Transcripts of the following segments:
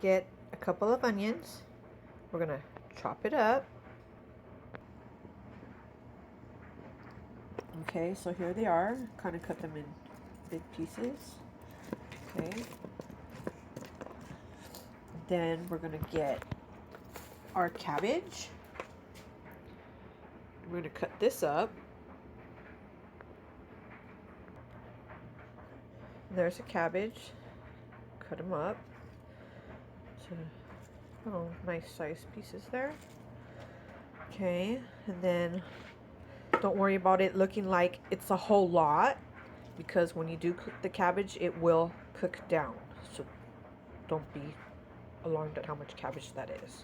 get a couple of onions. We're gonna chop it up. Okay, so here they are. Kind of cut them in big pieces. Okay. Then we're gonna get our cabbage. We're gonna cut this up. There's a cabbage. Cut them up. So, oh, nice sized pieces there. Okay, and then don't worry about it looking like it's a whole lot, because when you do cook the cabbage, it will cook down. So don't be alarmed at how much cabbage that is.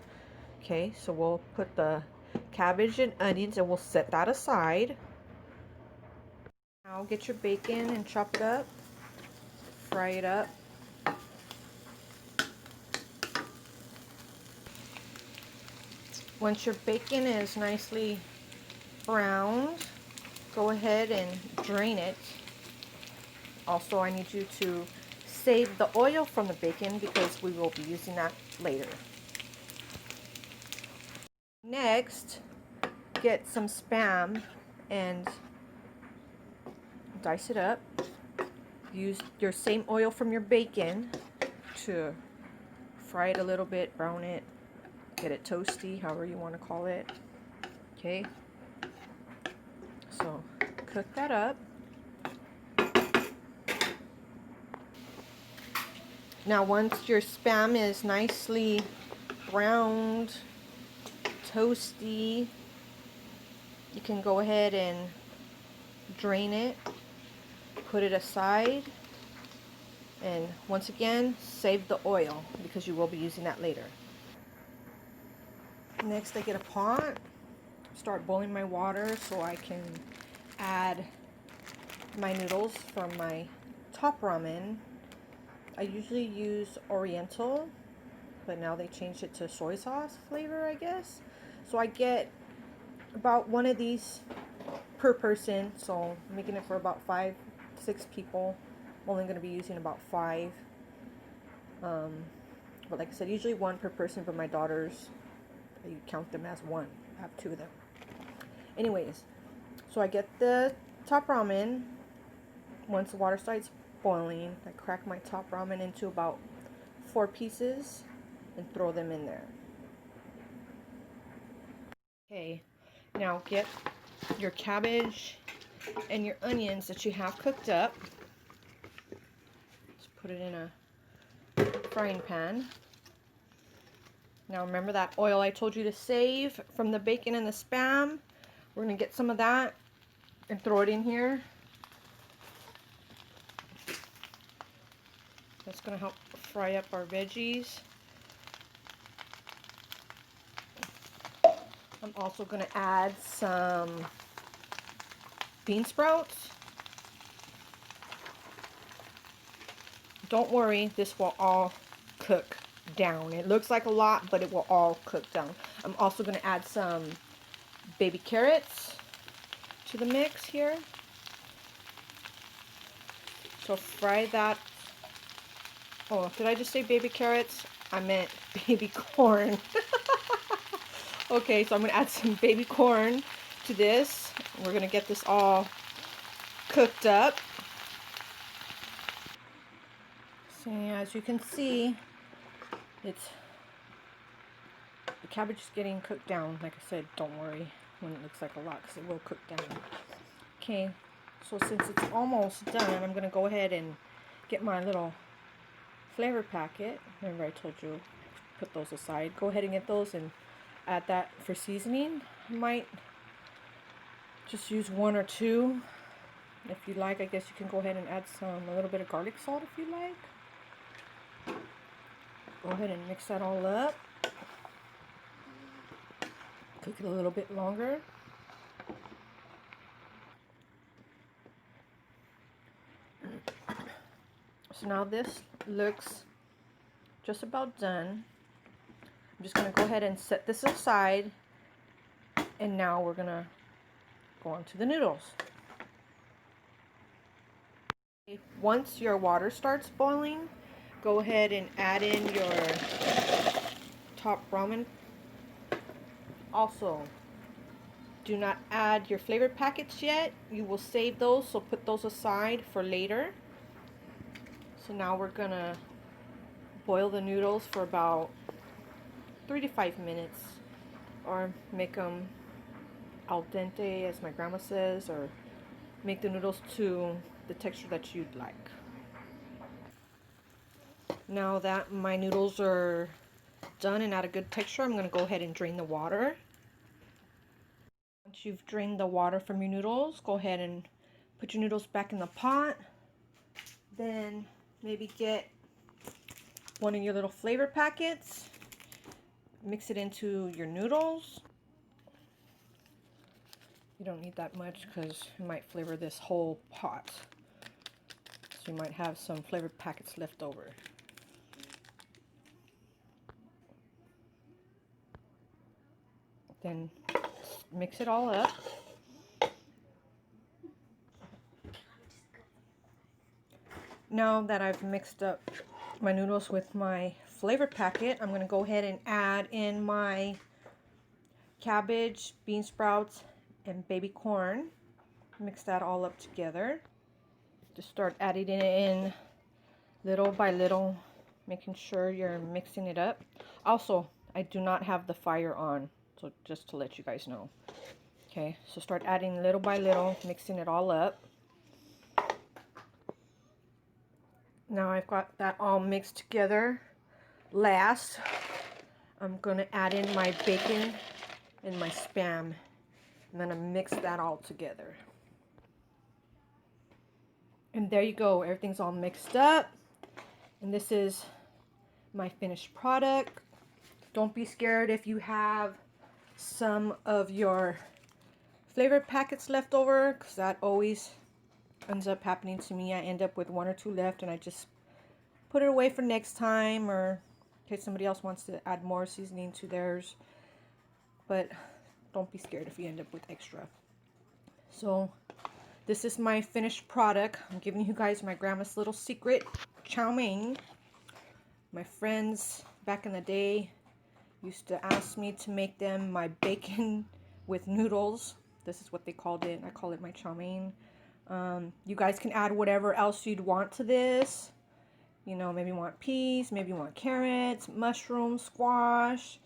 Okay, so we'll put the cabbage and onions and we'll set that aside. Now get your bacon and chop it up. Fry it up. Once your bacon is nicely browned, go ahead and drain it. Also, I need you to save the oil from the bacon because we will be using that later. Next, get some Spam and dice it up. Use your same oil from your bacon to fry it a little bit, brown it, get it toasty, however you want to call it. Okay, so cook that up. Now once your Spam is nicely browned, toasty, you can go ahead and drain it, put it aside, and once again save the oil because you will be using that later. Next, I get a pot, start boiling my water so I can add my noodles from my top ramen. I usually use Oriental, but now they changed it to soy sauce flavor, I guess. So I get about one of these per person, so I'm making it for about 5 to 6 people. I'm only going to be using about 5. But like I said, usually 1 per person, but my daughters, I count them as 1. I have 2 of them. Anyways, so I get the top ramen. Once the water starts boiling, I crack my top ramen into about 4 pieces and throw them in there. Okay, now get your cabbage and your onions that you have cooked up. Just put it in a frying pan. Now remember that oil I told you to save from the bacon and the Spam? We're going to get some of that and throw it in here. That's going to help fry up our veggies. I'm also going to add some bean sprouts. Don't worry, this will all cook down. It looks like a lot, but it will all cook down. I'm also going to add some baby carrots to the mix here. So fry that. Oh, did I just say baby carrots? I meant baby corn. Okay, so I'm going to add some baby corn to this. We're going to get this all cooked up. So as you can see, the cabbage is getting cooked down. Like I said, don't worry when it looks like a lot because it will cook down. Okay, so since it's almost done, I'm going to go ahead and get my little flavor packet. Remember I told you put those aside. Go ahead and get those and add that for seasoning. I might just use 1 or 2. If you like, I guess you can go ahead and add a little bit of garlic salt if you like. Go ahead and mix that all up. Cook it a little bit longer. So now this looks just about done. I'm just going to go ahead and set this aside, and now we're going to go on to the noodles. Once your water starts boiling, go ahead and add in your top ramen. Also, do not add your flavor packets yet. You will save those, so put those aside for later. So now we're gonna boil the noodles for about 3 to 5 minutes, or make them al dente, as my grandma says, or make the noodles to the texture that you'd like. Now that my noodles are done and at a good texture, I'm going to go ahead and drain the water. Once you've drained the water from your noodles, go ahead and put your noodles back in the pot. Then maybe get one of your little flavor packets, mix it into your noodles. You don't need that much because it might flavor this whole pot. So you might have some flavor packets left over. Then mix it all up. Now that I've mixed up my noodles with my flavor packet, I'm going to go ahead and add in my cabbage, bean sprouts, and baby corn. Mix that all up together. Just start adding it in little by little, making sure you're mixing it up. Also, I do not have the fire on, so just to let you guys know. Okay, so start adding little by little, mixing it all up. Now I've got that all mixed together. Last, I'm going to add in my bacon and my Spam. I'm going to mix that all together. And there you go. Everything's all mixed up. And this is my finished product. Don't be scared if you have some of your flavor packets left over, because that always ends up happening to me. I end up with 1 or 2 left and I just put it away for next time, or in case somebody else wants to add more seasoning to theirs. But don't be scared if you end up with extra. So this is my finished product. I'm giving you guys my grandma's little secret chow mein. My friends back in the day used to ask me to make them my bacon with noodles. This is what they called it. I call it my chow mein. You guys can add whatever else you'd want to this. You know, maybe you want peas, maybe you want carrots, mushrooms, squash.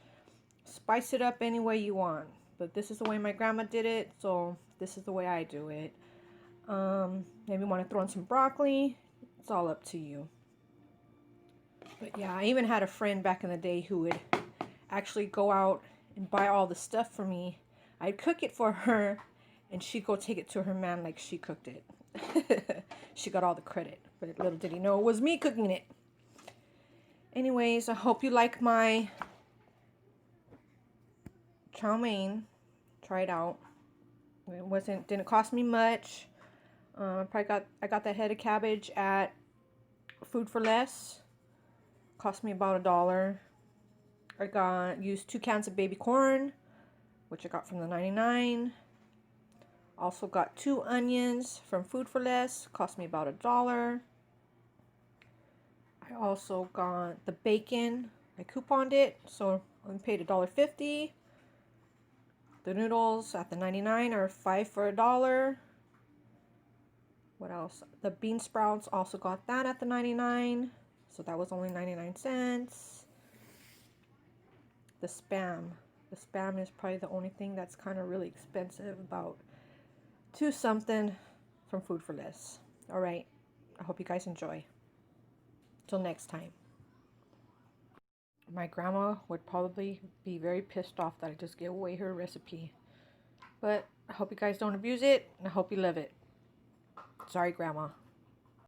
Spice it up any way you want. But this is the way my grandma did it, so this is the way I do it. Maybe you want to throw in some broccoli. It's all up to you. But yeah, I even had a friend back in the day who would actually go out and buy all the stuff for me. I'd cook it for her, and she'd go take it to her man like she cooked it. She got all the credit, but little did he know it was me cooking it. Anyways, I hope you like my chow mein. Try it out. It didn't cost me much. I got that head of cabbage at Food for Less. Cost me about $1. I used 2 cans of baby corn, which I got from the 99. Also got 2 onions from Food for Less. Cost me about $1. I also got the bacon. I couponed it, so I paid $1.50. The noodles at the 99 are 5 for $1. What else? The bean sprouts, also got that at the 99. So that was only 99 cents. The Spam. The Spam is probably the only thing that's kind of really expensive, about $2 something from Food for Less. Alright, I hope you guys enjoy. Till next time. My grandma would probably be very pissed off that I just gave away her recipe. But I hope you guys don't abuse it, and I hope you love it. Sorry, Grandma.